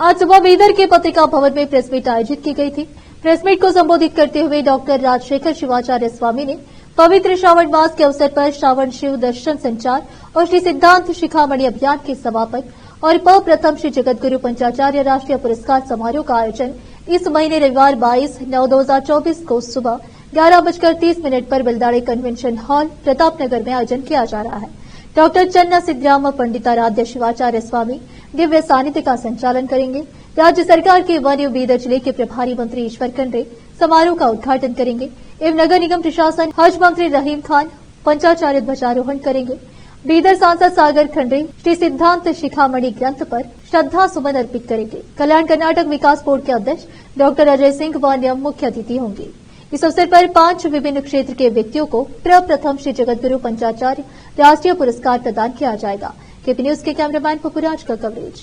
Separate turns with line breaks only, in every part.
आज सुबह बीदर के पत्रिका भवन में प्रेस मीट आयोजित की गई थी। प्रेस मीट को संबोधित करते हुए डॉक्टर राजशेखर शिवाचार्य स्वामी ने पवित्र श्रावण मास के अवसर पर श्रावण शिव दर्शन संचार और श्री सिद्धांत शिखामणि अभियान के समापन और प्रथम श्री जगतगुरु पंचाचार्य राष्ट्रीय पुरस्कार समारोह का आयोजन इस महीने रविवार 22/9/2024 को सुबह 11:30 पर बेलदाड़ी कन्वेंशन हॉल प्रतापनगर में आयोजन किया जा रहा है। डॉक्टर चन्ना सिद्धराम पंडिताराध्य शिवाचार्य स्वामी दिव्य सानिध्य का संचालन करेंगे। राज्य सरकार के वन बीदर जिले के प्रभारी मंत्री ईश्वर खंड्रे समारोह का उद्घाटन करेंगे एवं नगर निगम प्रशासन हज मंत्री रहीम खान पंचाचार्य ध्वजारोहण करेंगे। बीदर सांसद सागर खंड्रे श्री सिद्धांत शिखामणि ग्रंथ पर श्रद्धा सुमन अर्पित करेंगे। कल्याण कर्नाटक विकास बोर्ड के अध्यक्ष डॉक्टर अजय सिंह वान्य मुख्य अतिथि होंगे। इस अवसर पर 5 विभिन्न क्षेत्र के व्यक्तियों को प्रथम श्री जगतगुरु पंचाचार्य राष्ट्रीय पुरस्कार प्रदान किया जाएगा। केपी न्यूज के कैमरामैन पपुराज का कवरेज।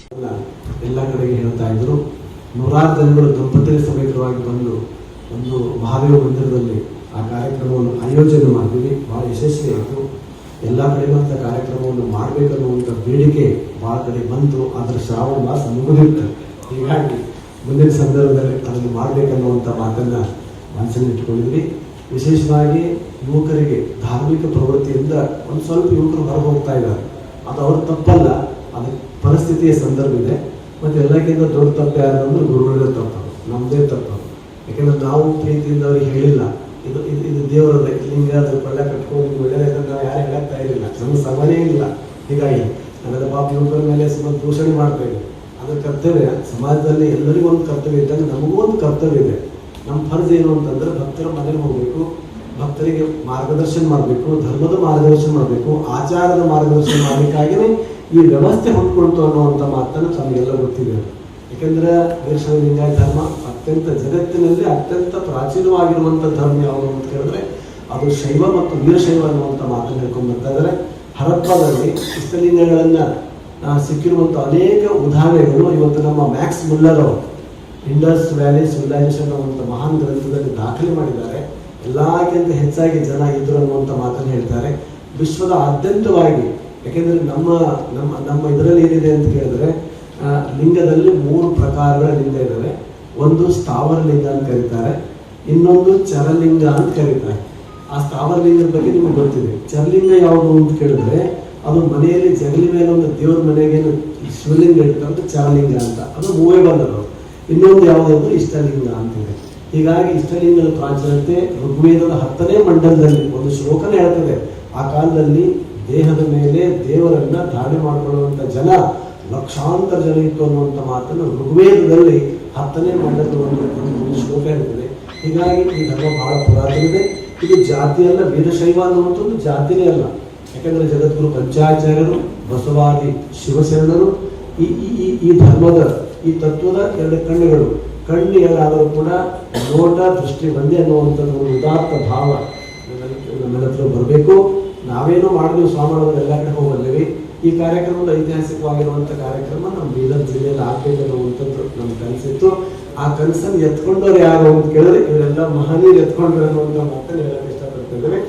ನೂರಾರು ಜನಗಳು ದಂಪತಿಗಳ ಸಮೇತವಾಗಿ ಬಂದು ಒಂದು ಮಹಾದೇವ ಮಂದಿರದಲ್ಲಿ ಆ ಕಾರ್ಯಕ್ರಮವನ್ನು ಆಯೋಜನೆ ಮಾಡಿದ್ವಿ. ಬಹಳ ಯಶಸ್ವಿಯಾಯಿತು. ಎಲ್ಲ ಕಡೆಗೂ ಅಂತ ಕಾರ್ಯಕ್ರಮವನ್ನು ಮಾಡಬೇಕನ್ನುವಂಥ ಬೇಡಿಕೆ ಬಹಳ ಕಡೆ ಬಂತು. ಅದರ ಶ್ರಾವಣ ಮಾಸ ಮುಗಿದಿತ್ತು. ಹೀಗಾಗಿ ಮುಂದಿನ ಸಂದರ್ಭದಲ್ಲಿ ಅದನ್ನು ಮಾಡಬೇಕನ್ನುವಂಥ ಮಾತನ್ನ ಮನಸ್ಸಲ್ಲಿ ಇಟ್ಟುಕೊಂಡಿದ್ವಿ. ವಿಶೇಷವಾಗಿ ಯುವಕರಿಗೆ ಧಾರ್ಮಿಕ ಪ್ರವೃತ್ತಿಯಿಂದ ಒಂದು ಸ್ವಲ್ಪ ಯುವಕರು ಹೊರಗೆ ಹೋಗ್ತಾ ಇದ್ದಾರೆ. ಅದು ಅವ್ರ ತಪ್ಪಲ್ಲ, ಅದಕ್ಕೆ ಪರಿಸ್ಥಿತಿಯ ಸಂದರ್ಭ ಇದೆ. ಮತ್ತೆ ಎಲ್ಲಕ್ಕಿಂತ ದೊಡ್ಡ ತಪ್ಪು ಯಾರು ಅಂದ್ರೆ ಗುರುಗಳೇ ತಪ್ಪು, ನಮ್ಮದೇ ತಪ್ಪು. ಯಾಕೆಂದ್ರೆ ನಾವು ಪ್ರೀತಿಯಿಂದ ಅವ್ರಿಗೆ ಹೇಳಿಲ್ಲ ಇದು ಇದು ಇದು ದೇವರದ ಲಿಂಗ ಅದ್ರ ಪಳ್ಳ ಕಟ್ಕೊಂಡು ಒಳ್ಳೆಯದಾಯ್ತು ನಾವು ಯಾರು ಹೇಳಕ್ತಾ ಇರಲಿಲ್ಲ. ನಮ್ಗೆ ಸಮನೇ ಇಲ್ಲ. ಹೀಗಾಗಿ ನನ್ನ ಪಾಪ ಯುವಕರ ಮೇಲೆ ಸುಮಾರು ದೂಷಣೆ ಮಾಡ್ತಾ ಇದ್ದೀವಿ. ಅದ್ರ ಕರ್ತವ್ಯ ಸಮಾಜದಲ್ಲಿ ಎಲ್ಲರಿಗೂ ಒಂದು ಕರ್ತವ್ಯ ಇದ್ದಾಗ ನಮಗೂ ಒಂದು ಕರ್ತವ್ಯ ಇದೆ. ನಮ್ಮ ಫರ್ಜ್ ಏನು ಅಂತಂದ್ರೆ ಭಕ್ತರ ಮನೆಗೆ ಹೋಗ್ಬೇಕು, ಭಕ್ತರಿಗೆ ಮಾರ್ಗದರ್ಶನ ಮಾಡಬೇಕು, ಧರ್ಮದ ಮಾರ್ಗದರ್ಶನ ಮಾಡಬೇಕು, ಆಚಾರದ ಮಾರ್ಗದರ್ಶನ ಮಾಡಬೇಕಾಗಿನೇ ಈ ವ್ಯವಸ್ಥೆ ಹೊಂದ್ಕೊಳ್ತು ಅನ್ನುವಂಥ ಮಾತನ್ನು ತಮಗೆಲ್ಲ ಗೊತ್ತಿದೆ. ಯಾಕೆಂದ್ರೆ ವೀರಶೈವ ಲಿಂಗಾಯತ ಧರ್ಮ ಅತ್ಯಂತ ಜಗತ್ತಿನಲ್ಲಿ ಅತ್ಯಂತ ಪ್ರಾಚೀನವಾಗಿರುವಂಥ ಧರ್ಮ ಯಾವುದು ಅಂತ ಹೇಳಿದ್ರೆ ಅದು ಶೈವ ಮತ್ತು ವೀರಶೈವ ಅನ್ನುವಂಥ ಮಾತನ್ನು ಹೇಳ್ಕೊಂಡು ಬರ್ತಾ ಇದ್ದಾರೆ. ಹರಪ್ಪದಲ್ಲಿ ಇಷ್ಟಲಿಂಗಗಳನ್ನ ಸಿಕ್ಕಿರುವಂಥ ಅನೇಕ ಉದಾಹರಣೆಗಳು ಇವತ್ತು ನಮ್ಮ ಮ್ಯಾಕ್ಸ್ ಮುಲ್ಲರ್ ಅವರು ಇಂಡಸ್ ವ್ಯಾಲಿ ಸಿವಿಲೈಸೇಷನ್ ಅನ್ನುವಂಥ ಮಹಾನ್ ಗ್ರಂಥದಲ್ಲಿ ದಾಖಲೆ ಮಾಡಿದ್ದಾರೆ. ಎಲ್ಲಕ್ಕಿಂತ ಹೆಚ್ಚಾಗಿ ಜನ ಇದ್ರು ಅನ್ನುವಂಥ ಮಾತನ್ನು ಹೇಳ್ತಾರೆ. ವಿಶ್ವದ ಆದ್ಯಂತವಾಗಿ ಯಾಕೆಂದ್ರೆ ನಮ್ಮ ನಮ್ಮ ನಮ್ಮ ಇದರಲ್ಲಿ ಏನಿದೆ ಅಂತ ಕೇಳಿದ್ರೆ ಲಿಂಗದಲ್ಲಿ 3 ಪ್ರಕಾರಗಳ ಲಿಂಗ ಇದ್ದಾವೆ. ಒಂದು ಸ್ಥಾವರ ಲಿಂಗ ಅಂತ ಕರೀತಾರೆ, ಇನ್ನೊಂದು ಚರಲಿಂಗ ಅಂತ ಕರೀತಾರೆ. ಆ ಸ್ಥಾವರ ಲಿಂಗದ ಬಗ್ಗೆ ನಿಮಗೆ ಗೊತ್ತಿದೆ. ಚರಲಿಂಗ ಯಾವುದು ಅಂತ ಕೇಳಿದ್ರೆ ಅದು ಮನೆಯಲ್ಲಿ ಜಗಲಿ ಮೇಲೆ ಒಂದು ದೇವ್ರ ಮನೆಗೆ ಶಿವಲಿಂಗ ಇಡ್ತಾರೆ, ಚರಲಿಂಗ ಅಂತ. ಅದು ಮೂವೇಬಲ್ ಅದು. ಇನ್ನೊಂದು ಯಾವುದಂದ್ರೆ ಇಷ್ಟಲಿಂಗ ಅಂತಿದೆ. ಹೀಗಾಗಿ ಇಷ್ಟಲಿಂಗದ ಪ್ರಾಚೀನತೆ ಋಗ್ವೇದದ 10ನೇ ಮಂಡಲದಲ್ಲಿ ಒಂದು ಶ್ಲೋಕನೇ ಹೇಳ್ತದೆ. ಆ ಕಾಲದಲ್ಲಿ ದೇಹದ ಮೇಲೆ ದೇವರನ್ನ ಧಾರಣೆ ಮಾಡಿಕೊಳ್ಳುವಂತ ಜನ ಲಕ್ಷಾಂತರ ಜನ ಇತ್ತು ಅನ್ನುವಂಥ ಮಾತನ್ನು ಋಗ್ವೇದದಲ್ಲಿ 10ನೇ ಮಂಡಲದ ಒಂದು ಶ್ಲೋಕ ಇರ್ತದೆ. ಹೀಗಾಗಿ ಈ ಧರ್ಮ ಬಹಳ ಪುರಾತನವಿದೆ. ಇದು ಜಾತಿಯಲ್ಲ, ವೀರಶೈವ ಅನ್ನುವಂಥದ್ದು ಜಾತಿನೇ ಅಲ್ಲ. ಯಾಕಂದ್ರೆ ಜಗದ್ಗುರು ಪಂಚಾಚಾರ್ಯರು, ಬಸವಾದಿ ಶಿವಶರಣರು ಈ ಧರ್ಮದ ಈ ತತ್ವದ 2 ಕಣ್ಣುಗಳು, ಕಣ್ಣು ಏನಾದರೂ ಕೂಡ ನೋಟ ದೃಷ್ಟಿ ಒಂದೇ ಅನ್ನುವಂಥದ್ದು ಒಂದು ಉದಾತ್ತ ಭಾವ ನನ್ನ ಹತ್ರ ಬರಬೇಕು. ನಾವೇನೋ ಮಾಡಿದ್ವಿ ಸ್ವಾಮಿಗಳು ಎಲ್ಲ ಕಡೆ ಹೋಗಲ್ಲೇವಿ. ಈ ಕಾರ್ಯಕ್ರಮದ ಐತಿಹಾಸಿಕವಾಗಿರುವಂಥ ಕಾರ್ಯಕ್ರಮ ನಮ್ಮ ಬೀದರ್ ಜಿಲ್ಲೆಯಲ್ಲಿ ಆಗಬೇಕು ಅನ್ನುವಂಥದ್ದು ನಮ್ಮ ಕನಸಿತ್ತು. ಆ ಕನಸನ್ನು ಎತ್ಕೊಂಡವ್ರು ಯಾರು ಅಂತ ಕೇಳಿದ್ರೆ ಇವರೆಲ್ಲ ಮಹನೀಯರು ಎತ್ಕೊಂಡ್ರು ಅನ್ನುವಂಥ ಮಾತನ್ನು ಹೇಳಕ್ಕೆ ಇಷ್ಟಪಡ್ತಿದ್ದೇವೆ.